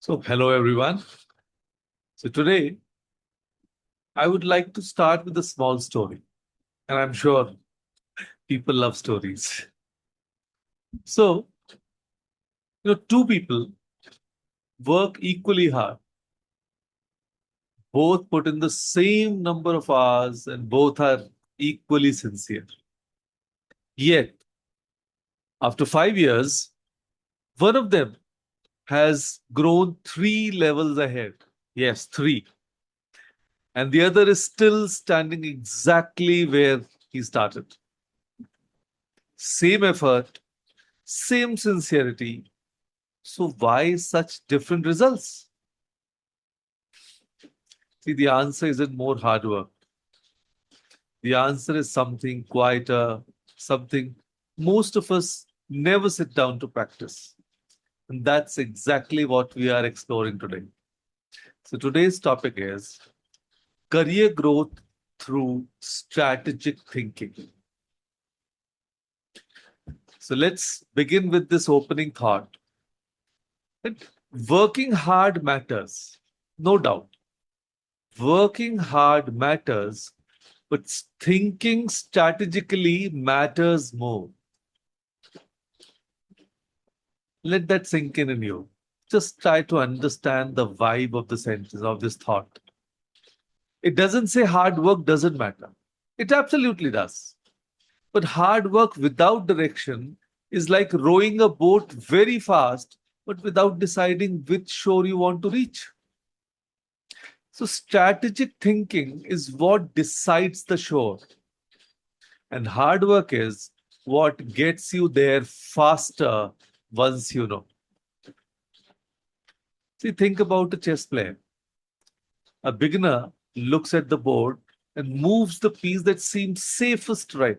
So, hello everyone. So, today I would like to start with a small story, and I'm sure people love stories. So, two people work equally hard, both put in the same number of hours, and both are equally sincere. Yet, after 5 years, one of them has grown 3 levels ahead. Yes, three. And the other is still standing exactly where he started. Same effort, same sincerity. So why such different results? See, the answer isn't more hard work. The answer is something quieter, something most of us never sit down to practice. And that's exactly what we are exploring today. So today's topic is career growth through strategic thinking. So let's begin with this opening thought. That working hard matters, no doubt. Working hard matters, but thinking strategically matters more. Let that sink in you. Just try to understand the vibe of the sentence, of this thought. It doesn't say hard work doesn't matter. It absolutely does. But hard work without direction is like rowing a boat very fast, but without deciding which shore you want to reach. So, strategic thinking is what decides the shore. And hard work is what gets you there faster once you know. See, think about a chess player. A beginner looks at the board and moves the piece that seems safest right.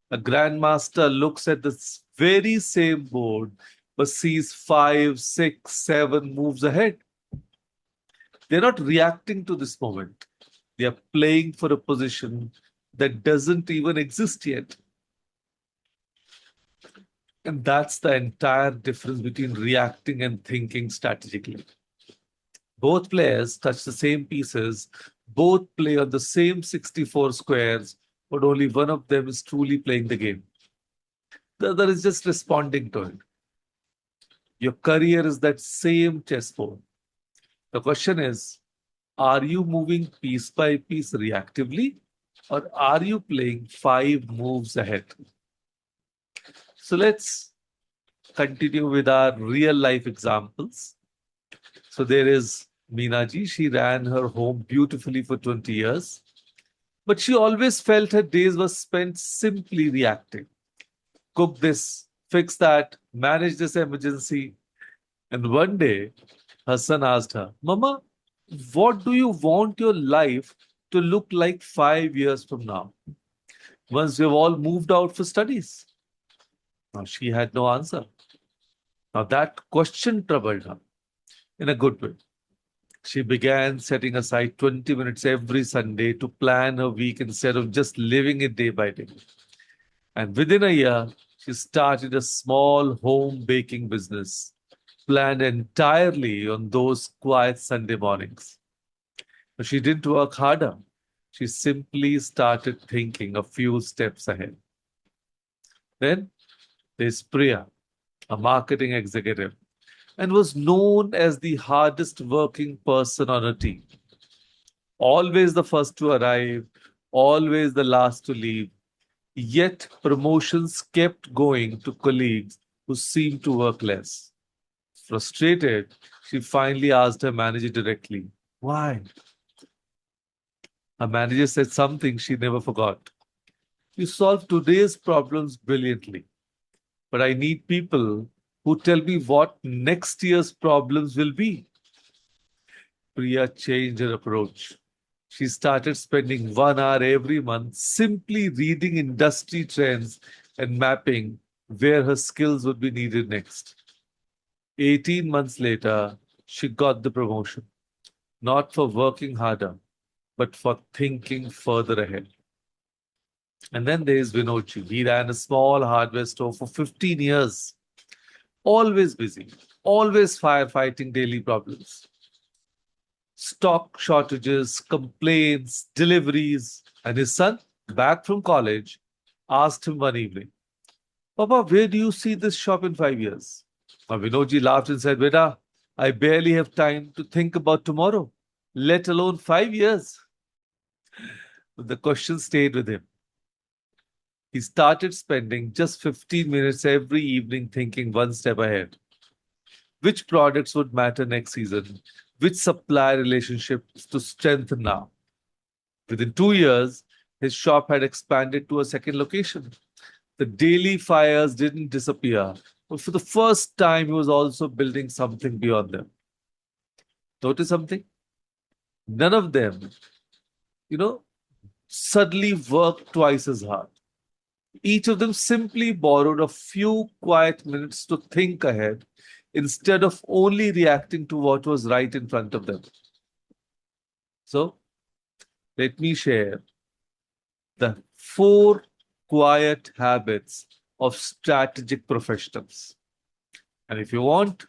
A grandmaster looks at the very same board but sees five, six, seven moves ahead. They're not reacting to this moment. They are playing for a position that doesn't even exist yet. And that's the entire difference between reacting and thinking strategically. Both players touch the same pieces, both play on the same 64 squares, but only one of them is truly playing the game. The other is just responding to it. Your career is that same chessboard. The question is, are you moving piece by piece reactively, or are you playing five moves ahead? So let's continue with our real life examples. So there is Meenaji. She ran her home beautifully for 20 years, but she always felt her days were spent simply reacting. Cook this, fix that, manage this emergency. And one day, her son asked her, Mama, what do you want your life to look like 5 years from now, once we've all moved out for studies? Now, she had no answer. Now, that question troubled her in a good way. She began setting aside 20 minutes every Sunday to plan her week instead of just living it day by day. And within a year, she started a small home baking business, planned entirely on those quiet Sunday mornings. But she didn't work harder. She simply started thinking a few steps ahead. Then there's Priya, a marketing executive, and was known as the hardest working person on her team. Always the first to arrive, always the last to leave. Yet promotions kept going to colleagues who seemed to work less. Frustrated, she finally asked her manager directly, Why? Her manager said something she never forgot. You solve today's problems brilliantly, but I need people who tell me what next year's problems will be. Priya changed her approach. She started spending 1 hour every month simply reading industry trends and mapping where her skills would be needed next. 18 months later, she got the promotion, not for working harder, but for thinking further ahead. And then there is Vinodji. He ran a small hardware store for 15 years, always busy, always firefighting daily problems. Stock shortages, complaints, deliveries. And his son, back from college, asked him one evening, Papa, where do you see this shop in 5 years? Now, Vinodji laughed and said, Beta, I barely have time to think about tomorrow, let alone 5 years. But the question stayed with him. He started spending just 15 minutes every evening thinking one step ahead. Which products would matter next season? Which supply relationships to strengthen now? Within 2 years, his shop had expanded to a second location. The daily fires didn't disappear, but for the first time, he was also building something beyond them. Notice something? None of them, suddenly worked twice as hard. Each of them simply borrowed a few quiet minutes to think ahead instead of only reacting to what was right in front of them. So, let me share the 4 quiet habits of strategic professionals. And if you want,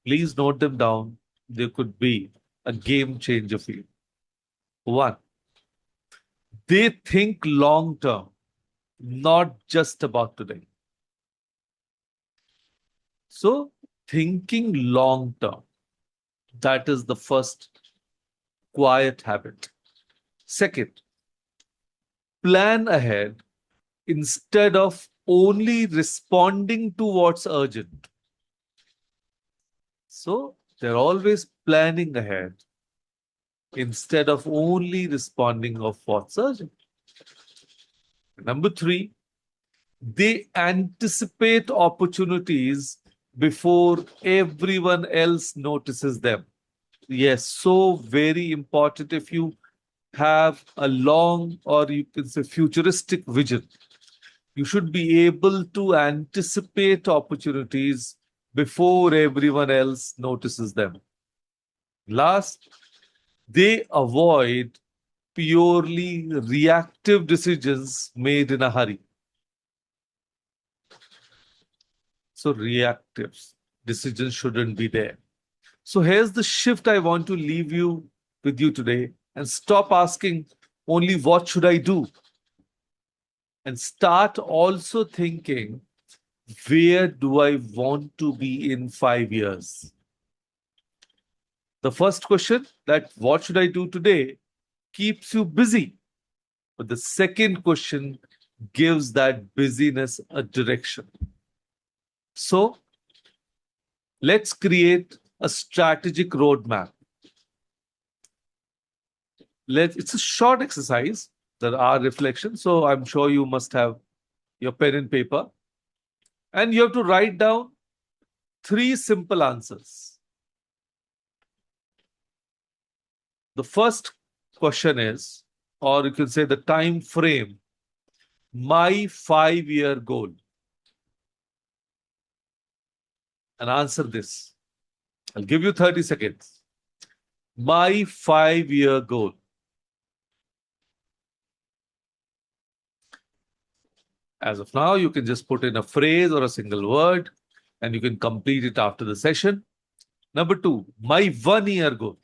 please note them down. They could be a game changer for you. 1, they think long term, not just about today. So, thinking long term, that is the first quiet habit. Second, plan ahead instead of only responding to what's urgent. So, they're always planning ahead instead of only responding of what's urgent. Number 3, they anticipate opportunities before everyone else notices them. Yes, so very important. If you have a long, or you can say futuristic vision, you should be able to anticipate opportunities before everyone else notices them. Last, they avoid purely reactive decisions made in a hurry. So reactive decisions shouldn't be there. So here's the shift I want to leave you with you today, and stop asking only what should I do, and start also thinking, where do I want to be in 5 years? The first question, that what should I do today, keeps you busy. But the second question gives that busyness a direction. So let's create a strategic roadmap. It's a short exercise, there are reflections. So I'm sure you must have your pen and paper. And you have to write down 3 simple answers. The first question is, or you can say the time frame, my 5-year goal. And answer this. I'll give you 30 seconds. My 5-year goal. As of now, you can just put in a phrase or a single word, and you can complete it after the session. Number 2, my 1-year goal.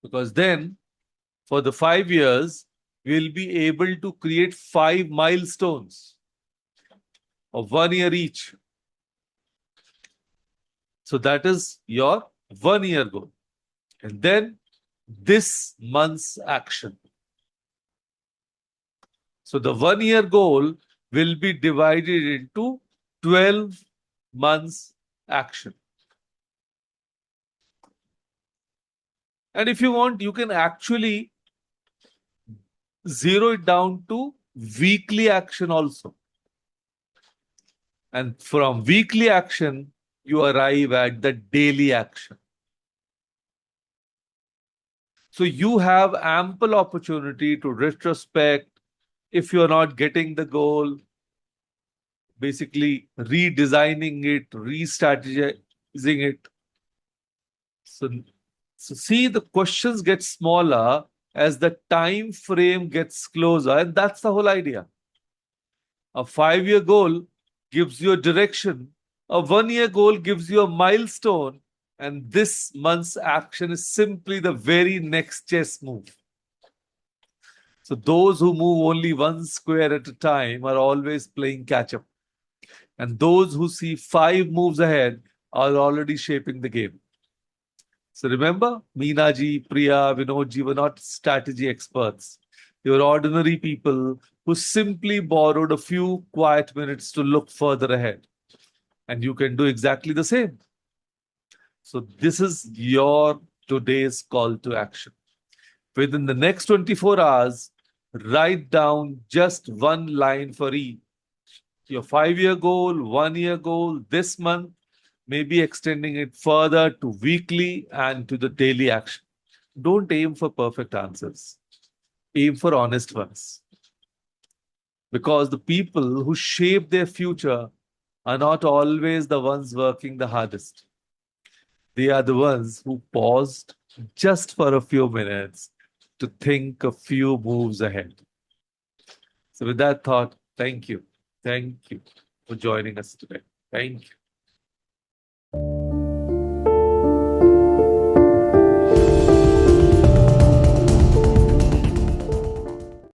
Because then, for the 5 years, we'll be able to create 5 milestones of 1 year each. So that is your 1-year goal. And then this month's action. So the 1-year goal will be divided into 12 months action. And if you want, you can actually zero it down to weekly action also. And from weekly action, you arrive at the daily action. So you have ample opportunity to retrospect. If you're not getting the goal, basically redesigning it, re-strategizing it. So see, the questions get smaller as the time frame gets closer, and that's the whole idea. A 5-year goal gives you a direction. A 1 year goal gives you a milestone. And this month's action is simply the very next chess move. So those who move only one square at a time are always playing catch up. And those who see 5 moves ahead are already shaping the game. So remember, Meenaji, Priya, Vinodji were not strategy experts. They were ordinary people who simply borrowed a few quiet minutes to look further ahead. And you can do exactly the same. So this is your today's call to action. Within the next 24 hours, write down just one line for each. Your 5 year goal, 1 year goal this month, maybe extending it further to weekly and to the daily action. Don't aim for perfect answers. Aim for honest ones. Because the people who shape their future are not always the ones working the hardest. They are the ones who paused just for a few minutes to think a few moves ahead. So, with that thought, thank you. Thank you for joining us today. Thank you.